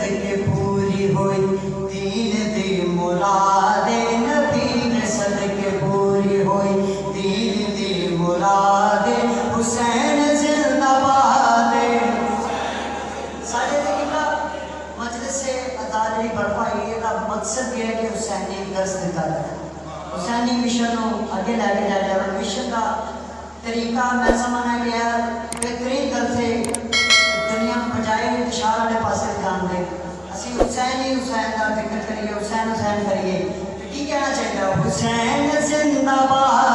सदके पूरी होई दीन दी मुराद नबी ने सदके पूरी होई दीन दी मुराद हुसैन जिंदाबाद। साढ़े मजलिस से अदालती बर्पाई का मकसद यह है कि हुसैनी गश्त कर हुसैनी मिशन को आगे लैके जाया जाए। मिशन का तरीका मैं समझना गया बेहतरीन गल से दुनिया बजाय इशारा वाले पास ध्यान दे असी हुसैन ही हुसैन का जिक्र करिए हुसैन हुसैन करिए की कहना चाहिए हुसैन जिंदाबाद